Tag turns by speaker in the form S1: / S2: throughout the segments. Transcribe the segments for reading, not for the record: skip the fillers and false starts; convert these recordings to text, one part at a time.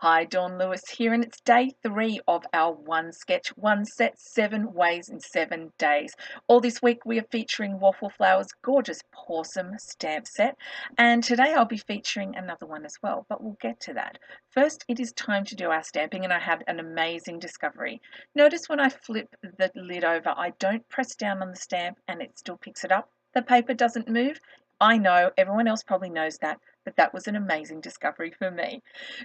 S1: Hi, Dawn Lewis here, and it's day 3 of our One Sketch, One Set, 7 Ways in 7 Days. All this week we are featuring Waffleflower's gorgeous Pawsome stamp set, and today I'll be featuring another one as well, but we'll get to that. First, it is time to do our stamping, and I had an amazing discovery. Notice when I flip the lid over, I don't press down on the stamp and it still picks it up. The paper doesn't move. I know, everyone else probably knows that, but that was an amazing discovery for me.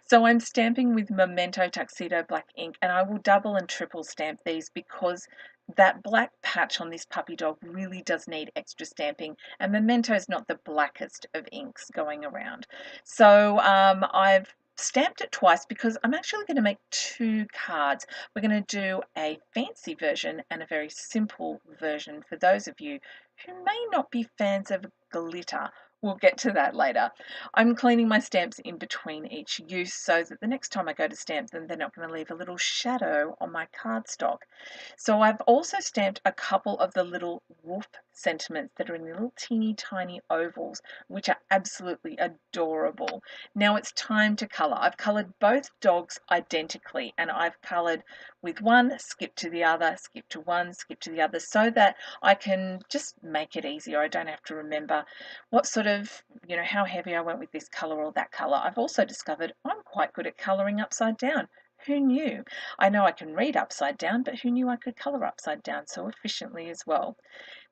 S1: So I'm stamping with Memento Tuxedo black ink, and I will double and triple stamp these because that black patch on this puppy dog really does need extra stamping, and Memento is not the blackest of inks going around. So I've stamped it twice because I'm actually going to make 2 cards. We're going to do a fancy version and a very simple version for those of you who may not be fans of glitter. We'll get to that later. I'm cleaning my stamps in between each use so that the next time I go to stamp them, they're not going to leave a little shadow on my cardstock. So I've also stamped a couple of the little wolf sentiments that are in little teeny tiny ovals, which are absolutely adorable. Now it's time to colour. I've coloured both dogs identically, and I've coloured with one, skip to the other, skip to one, skip to the other, so that I can just make it easier. I don't have to remember what sort of, how heavy I went with this colour or that colour. I've also discovered I'm quite good at colouring upside down. Who knew? I know I can read upside down, but who knew I could colour upside down so efficiently as well?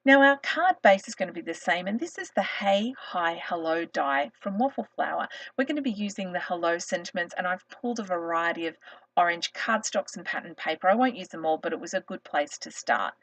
S1: Now our card base is going to be the same, and this is the Hey, Hi, Hello die from Waffleflower. We're going to be using the Hello sentiments, and I've pulled a variety of orange cardstocks and pattern paper. I won't use them all, but it was a good place to start.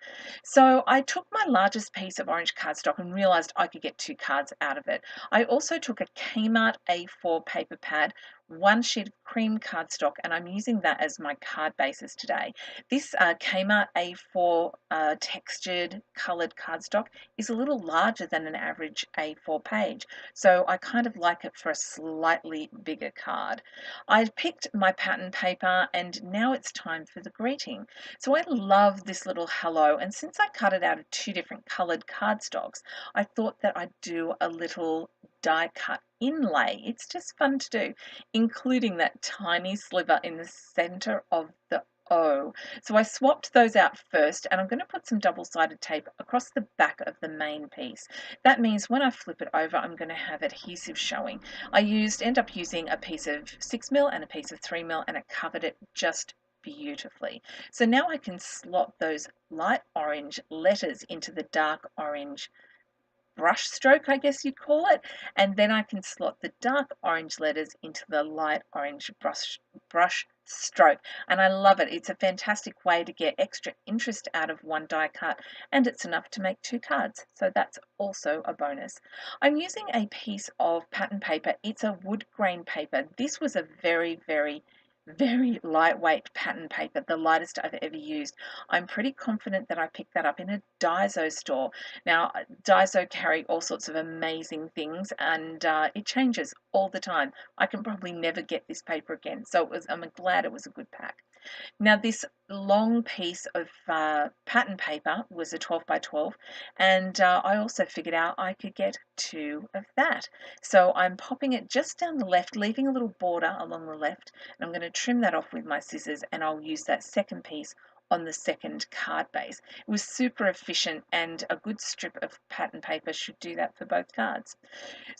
S1: So I took my largest piece of orange cardstock and realised I could get 2 cards out of it. I also took a Kmart A4 paper pad, 1 sheet of cream cardstock, and I'm using that as my card basis today. This Kmart A4 textured coloured cardstock is a little larger than an average A4 page, so I kind of like it for a slightly bigger card. I picked my pattern paper, and now it's time for the greeting. So I love this little hello, and since I cut it out of 2 different coloured cardstocks, I thought that I'd do a little die cut inlay. It's just fun to do, including that tiny sliver in the center of the O. So I swapped those out first, and I'm going to put some double-sided tape across the back of the main piece. That means when I flip it over, I'm going to have adhesive showing. I end up using a piece of 6mm and a piece of 3mm, and it covered it just beautifully. So now I can slot those light orange letters into the dark orange brush stroke, I guess you'd call it, and then I can slot the dark orange letters into the light orange brush stroke, and I love it. It's a fantastic way to get extra interest out of one die cut, and it's enough to make 2 cards, so that's also a bonus. I'm using a piece of pattern paper. It's a wood grain paper. This was a very, very lightweight pattern paper, the lightest I've ever used. I'm pretty confident that I picked that up in a Daiso store. Now, Daiso carry all sorts of amazing things, and it changes all the time. I can probably never get this paper again, so I'm glad it was a good pack. Now this long piece of pattern paper was a 12 by 12, and I also figured out I could get 2 of that. So I'm popping it just down the left, leaving a little border along the left, and I'm going to trim that off with my scissors, and I'll use that second piece on the second card base. It was super efficient, and a good strip of pattern paper should do that for both cards.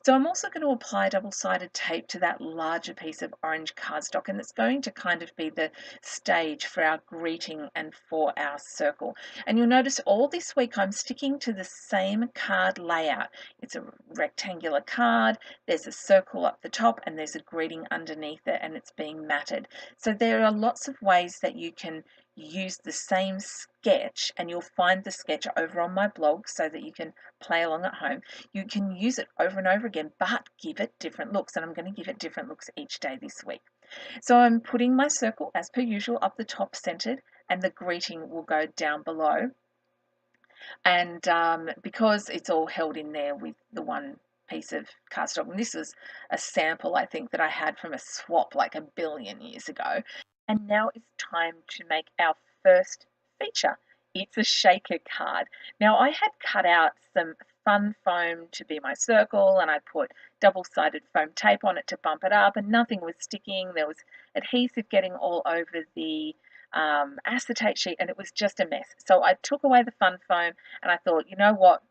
S1: So I'm also going to apply double-sided tape to that larger piece of orange cardstock, and it's going to kind of be the stage for our greeting and for our circle. And you'll notice all this week I'm sticking to the same card layout. It's a rectangular card, there's a circle up the top, and there's a greeting underneath it, and it's being matted. So there are lots of ways that you can use the same sketch, and you'll find the sketch over on my blog so that you can play along at home. You can use it over and over again, but give it different looks, and I'm going to give it different looks each day this week. So I'm putting my circle, as per usual, up the top centered, and the greeting will go down below. And because it's all held in there with the one piece of cardstock, and this was a sample, I think, that I had from a swap like a billion years ago. And now it's time to make our first feature. It's a shaker card. Now I had cut out some fun foam to be my circle, and I put double-sided foam tape on it to bump it up, and nothing was sticking. There was adhesive getting all over the acetate sheet, and it was just a mess. So I took away the fun foam, and I thought, you know what?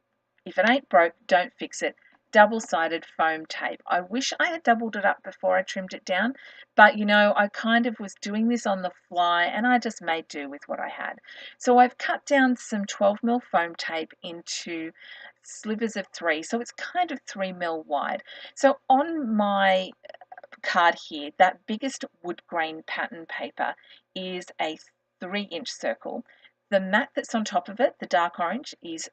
S1: If it ain't broke, don't fix it. Double-sided foam tape. I wish I had doubled it up before I trimmed it down, but you know, I kind of was doing this on the fly and I just made do with what I had. So I've cut down some 12mm foam tape into slivers of 3, so it's kind of 3mm wide. So on my card here, that biggest wood grain pattern paper is a 3-inch circle. The mat that's on top of it, the dark orange, is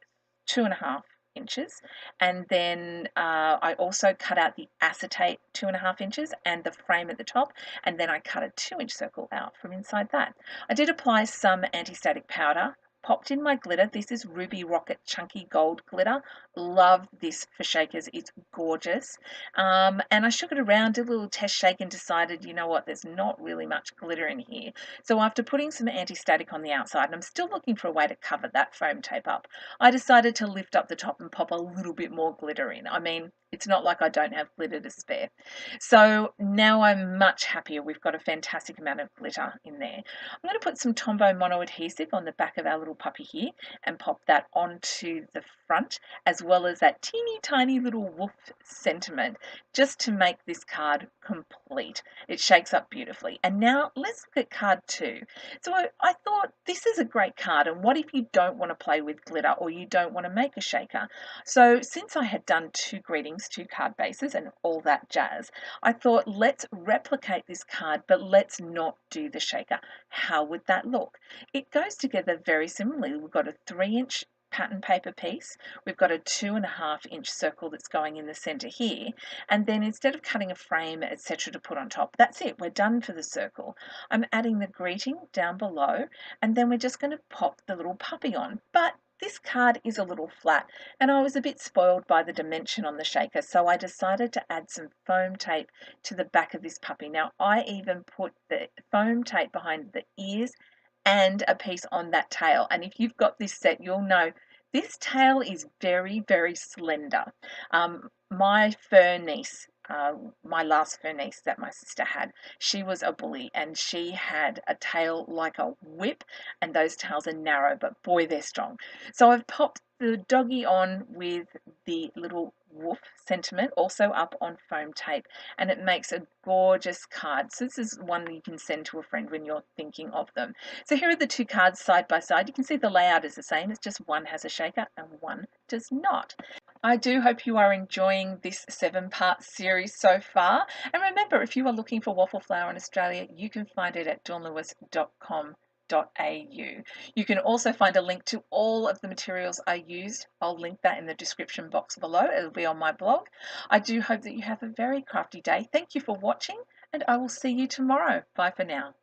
S1: 2.5 inches, and then I also cut out the acetate 2.5 inches and the frame at the top, and then I cut a 2-inch circle out from inside that. I did apply some anti-static powder, popped in my glitter. This is Ruby Rocket Chunky Gold glitter. Love this for shakers. It's gorgeous. And I shook it around, did a little test shake, and decided, you know what, there's not really much glitter in here. So after putting some anti-static on the outside, and I'm still looking for a way to cover that foam tape up, I decided to lift up the top and pop a little bit more glitter in. I mean, it's not like I don't have glitter to spare. So now I'm much happier. We've got a fantastic amount of glitter in there. I'm going to put some Tombow mono adhesive on the back of our little puppy here and pop that onto the front, as well as that teeny tiny little wolf sentiment, just to make this card complete. It shakes up beautifully. And now let's look at card 2. So I thought, this is a great card, and what if you don't want to play with glitter or you don't want to make a shaker? So since I had done 2 greetings, 2 card bases and all that jazz, I thought, let's replicate this card, but let's not do the shaker. How would that look? It goes together very similarly. We've got a 3-inch pattern paper piece, we've got a 2.5-inch circle that's going in the center here, and then instead of cutting a frame, etc., to put on top, that's it, we're done for the circle. I'm adding the greeting down below, and then we're just going to pop the little puppy on. But this card is a little flat, and I was a bit spoiled by the dimension on the shaker, so I decided to add some foam tape to the back of this puppy. Now, I even put the foam tape behind the ears and a piece on that tail, and if you've got this set, you'll know this tail is very, very slender. My fur niece, my last fur niece that my sister had, she was a bully, and she had a tail like a whip, and those tails are narrow, but boy, they're strong. So I've popped the doggy on with the little wolf sentiment, also up on foam tape, and it makes a gorgeous card. So this is one you can send to a friend when you're thinking of them. So here are the 2 cards side by side. You can see the layout is the same. It's just one has a shaker and one does not. I do hope you are enjoying this 7-part series so far. And remember, if you are looking for Waffleflower in Australia, you can find it at dawnlewis.com.au. You can also find a link to all of the materials I used. I'll link that in the description box below. It'll be on my blog. I do hope that you have a very crafty day. Thank you for watching, and I will see you tomorrow. Bye for now.